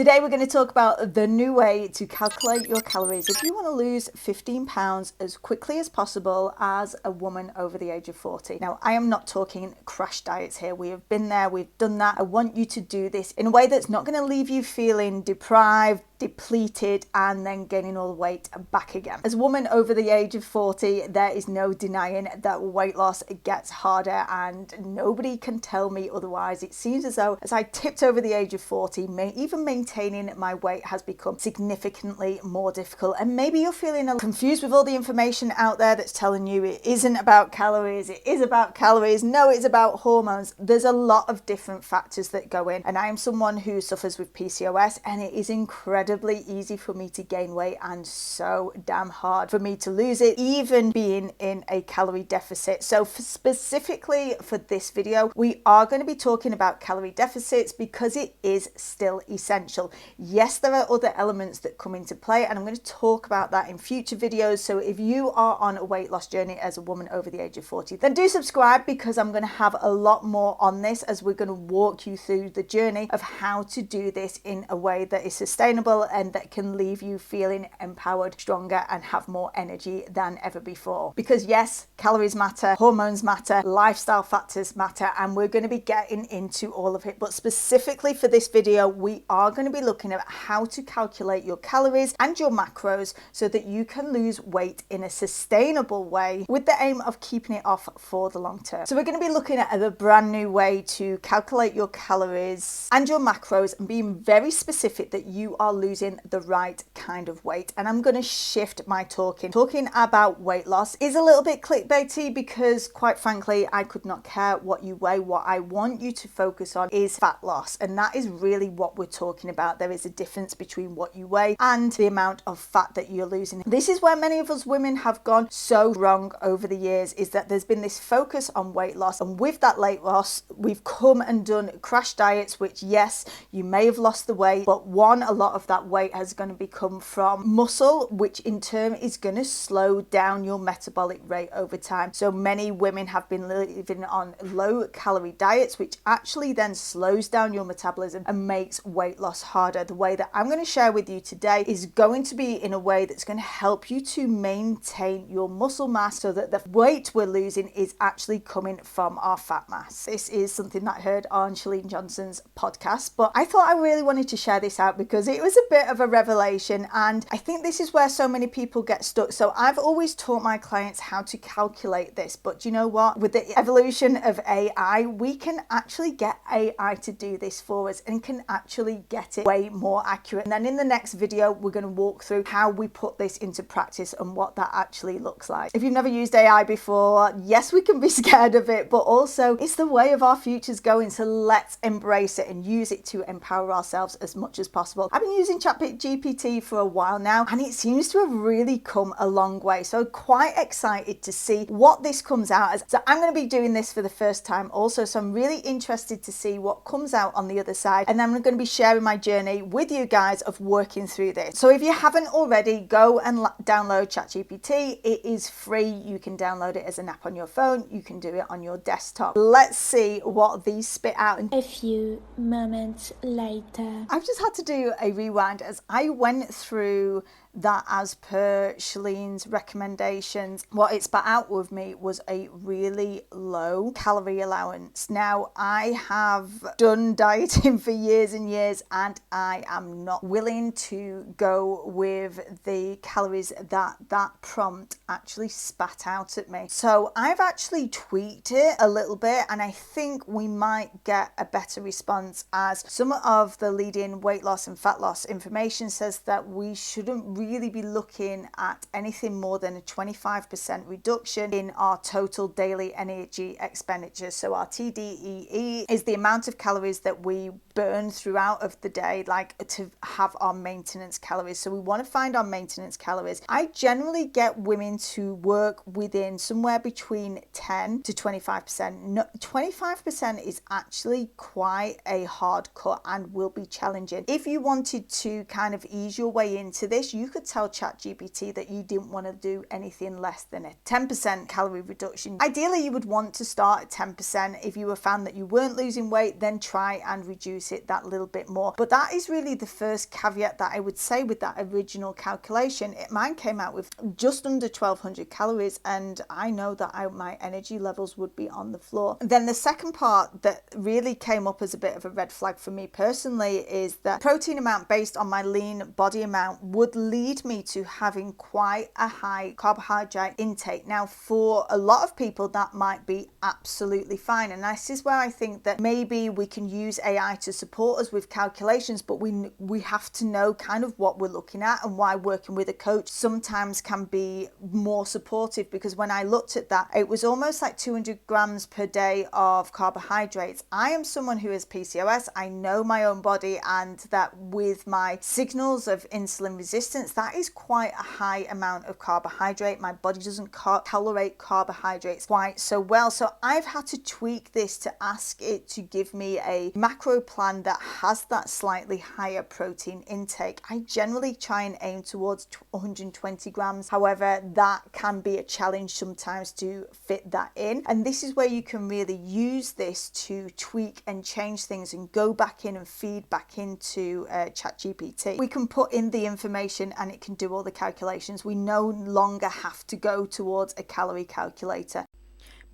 Today we're going to talk about the new way to calculate your calories if you want to lose 15 pounds as quickly as possible as a woman over the age of 40. Now, I am not talking crash diets here. We have been there, we've done that. I want you to do this in a way that's not going to leave you feeling deprived, depleted, and then gaining all the weight back again. As a woman over the age of 40, there is no denying that weight loss gets harder, and nobody can tell me otherwise. It seems as though as I tipped over the age of 40, even maintaining my weight has become significantly more difficult. And maybe you're feeling a little confused with all the information out there that's telling you it isn't about calories, it is about calories, no, it's about hormones. There's a lot of different factors that go in, and I am someone who suffers with PCOS, and it is incredibly easy for me to gain weight and so damn hard for me to lose it, even being in a calorie deficit. So specifically for this video, we are going to be talking about calorie deficits because it is still essential. Yes, there are other elements that come into play, and I'm going to talk about that in future videos. So if you are on a weight loss journey as a woman over the age of 40, then do subscribe, because I'm going to have a lot more on this as we're going to walk you through the journey of how to do this in a way that is sustainable and that can leave you feeling empowered, stronger, and have more energy than ever before. Because yes, calories matter, hormones matter, lifestyle factors matter, and we're going to be getting into all of it. But specifically for this video, we are going to be looking at how to calculate your calories and your macros so that you can lose weight in a sustainable way with the aim of keeping it off for the long term. So we're going to be looking at a brand new way to calculate your calories and your macros and being very specific that you are losing the right kind of weight. And I'm going to shift my talking about weight loss is a little bit clickbaity, because quite frankly, I could not care what you weigh. What I want you to focus on is fat loss, and that is really what we're talking about. There is a difference between what you weigh and the amount of fat that you're losing. This is where many of us women have gone so wrong over the years, is that there's been this focus on weight loss, and with that weight loss we've come and done crash diets, which yes, you may have lost the weight, but a lot of that weight has going to become from muscle, which in turn is going to slow down your metabolic rate over time. So many women have been living on low calorie diets, which actually then slows down your metabolism and makes weight loss harder. The way that I'm going to share with you today is going to be in a way that's going to help you to maintain your muscle mass so that the weight we're losing is actually coming from our fat mass. This is something that I heard on Chalene Johnson's podcast, but I thought I really wanted to share this out because it was a bit of a revelation, and I think this is where so many people get stuck. So I've always taught my clients how to calculate this, but you know what? With the evolution of AI, we can actually get AI to do this for us and can actually get it way more accurate. And then in the next video, we're going to walk through how we put this into practice and what that actually looks like. If you've never used AI before, yes, we can be scared of it, but also it's the way of our futures going. So let's embrace it and use it to empower ourselves as much as possible. I've been using ChatGPT for a while now, and it seems to have really come a long way. So quite excited to see what this comes out as. So I'm going to be doing this for the first time also. So I'm really interested to see what comes out on the other side. And then I'm going to be sharing my journey with you guys of working through this. So if you haven't already, go and download ChatGPT. It is free. You can download it as an app on your phone. You can do it on your desktop. Let's see what these spit out. A few moments later. I've just had to do a rewind as I went through that as per Chalene's recommendations. What it spat out with me was a really low calorie allowance. Now, I have done dieting for years and years, and I am not willing to go with the calories that prompt actually spat out at me. So I've actually tweaked it a little bit, and I think we might get a better response, as some of the leading weight loss and fat loss information says that we shouldn't really be looking at anything more than a 25% reduction in our total daily energy expenditure. So our TDEE is the amount of calories that we burn throughout of the day, like to have our maintenance calories. So we want to find our maintenance calories. I generally get women to work within somewhere between 10 to 25%. No, 25% is actually quite a hard cut and will be challenging. If you wanted to kind of ease your way into this, you could tell ChatGPT that you didn't want to do anything less than a 10% calorie reduction. Ideally, you would want to start at 10%. If you were found that you weren't losing weight, then try and reduce it that little bit more. But that is really the first caveat that I would say with that original calculation. Mine came out with just under 1200 calories, and I know that my energy levels would be on the floor. Then the second part that really came up as a bit of a red flag for me personally is that protein amount based on my lean body amount would lead me to having quite a high carbohydrate intake. Now, for a lot of people, that might be absolutely fine. And this is where I think that maybe we can use AI to support us with calculations, but we have to know kind of what we're looking at, and why working with a coach sometimes can be more supportive. Because when I looked at that, it was almost like 200 grams per day of carbohydrates. I am someone who has PCOS. I know my own body, and that with my signals of insulin resistance, that is quite a high amount of carbohydrate. My body doesn't tolerate carbohydrates quite so well. So I've had to tweak this to ask it to give me a macro plan that has that slightly higher protein intake. I generally try and aim towards 120 grams. However, that can be a challenge sometimes to fit that in. And this is where you can really use this to tweak and change things and go back in and feed back into ChatGPT. We can put in the information and it can do all the calculations. We no longer have to go towards a calorie calculator.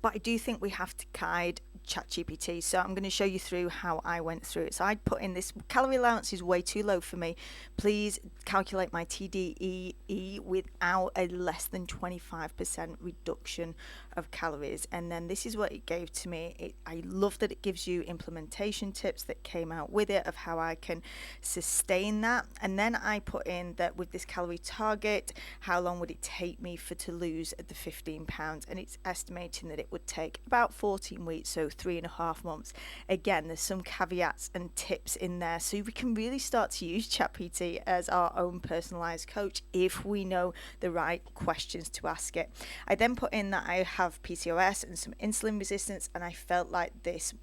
But I do think we have to guide ChatGPT. So I'm going to show you through how I went through it. So I'd put in this calorie allowance is way too low for me. Please calculate my TDEE without a less than 25% reduction of calories. And then this is what it gave to me. I love that it gives you implementation tips that came out with it of how I can sustain that. And then I put in that with this calorie target, how long would it take me to lose the 15 pounds? And it's estimating that it would take about 14 weeks, so 3.5 months. Again, there's some caveats and tips in there, so we can really start to use ChatGPT as our own personalized coach if we know the right questions to ask it. I then put in that I have PCOS and some insulin resistance, and I felt like this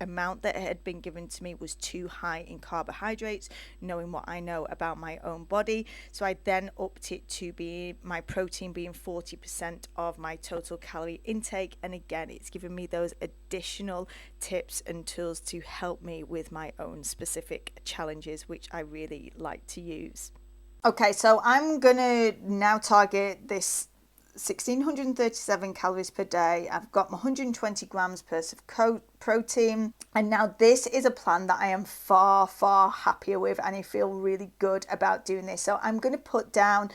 amount that had been given to me was too high in carbohydrates, knowing what I know about my own body. So I then upped it to be my protein being 40% of my total calorie intake. And again, it's given me those additional tips and tools to help me with my own specific challenges, which I really like to use. Okay, so I'm gonna now target this 1637 calories per day. I've got my 120 grams per of protein, and now this is a plan that I am far happier with, and I feel really good about doing this. So I'm going to put down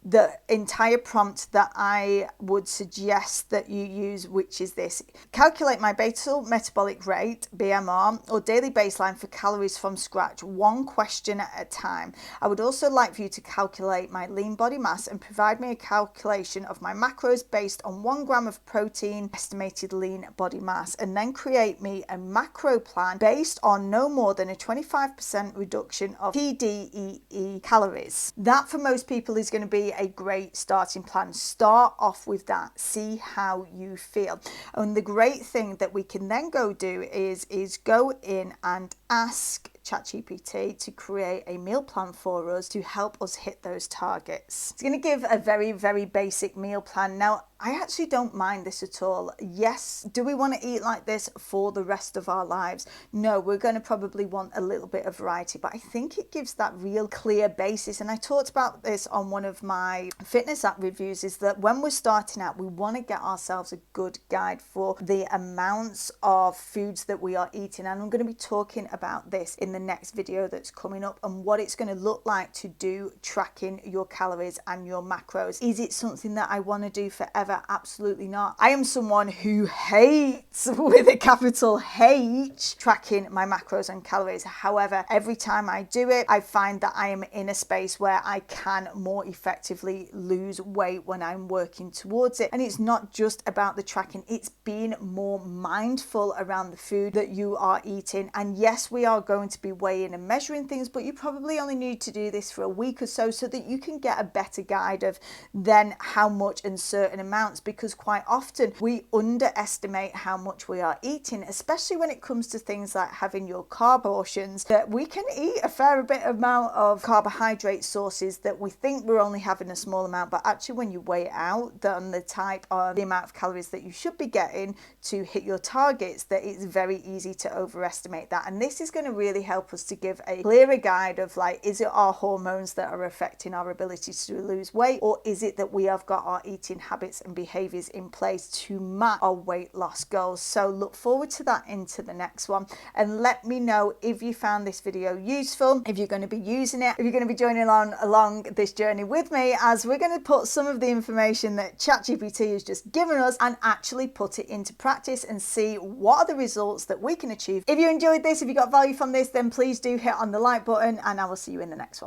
the entire prompt that I would suggest that you use, which is this: calculate my basal metabolic rate, BMR, or daily baseline for calories from scratch, one question at a time. I would also like for you to calculate my lean body mass and provide me a calculation of my macros based on 1 gram of protein, estimated lean body mass, and then create me a macro plan based on no more than a 25% reduction of TDEE calories. That for most people is going to be a great starting plan. Start off with that, see how you feel. And the great thing that we can then go do is go in and ask ChatGPT to create a meal plan for us to help us hit those targets. It's going to give a very basic meal plan. Now, I actually don't mind this at all. Yes, do we want to eat like this for the rest of our lives? No, we're going to probably want a little bit of variety, but I think it gives that real clear basis. And I talked about this on one of my fitness app reviews, is that when we're starting out, we want to get ourselves a good guide for the amounts of foods that we are eating. And I'm going to be talking about this in the next video that's coming up, and what it's going to look like to do tracking your calories and your macros. Is it something that I want to do forever? Absolutely not. I am someone who hates, with a capital H, tracking my macros and calories. However, every time I do it, I find that I am in a space where I can more effectively lose weight when I'm working towards it. And it's not just about the tracking, it's being more mindful around the food that you are eating. And yes, we are going to be weighing and measuring things, but you probably only need to do this for a week or so that you can get a better guide of then how much and certain amounts amounts, because quite often we underestimate how much we are eating, especially when it comes to things like having your carb portions, that we can eat a fair bit amount of carbohydrate sources that we think we're only having a small amount, but actually when you weigh it out, then the type of the amount of calories that you should be getting to hit your targets, that it's very easy to overestimate that. And this is going to really help us to give a clearer guide of like, is it our hormones that are affecting our ability to lose weight, or is it that we have got our eating habits and behaviors in place to match our weight loss goals? So look forward to that into the next one, and let me know if you found this video useful, if you're going to be using it, if you're going to be joining along this journey with me, as we're going to put some of the information that ChatGPT has just given us and actually put it into practice and see what are the results that we can achieve. If you enjoyed this, if you got value from this, then please do hit on the like button, and I will see you in the next one.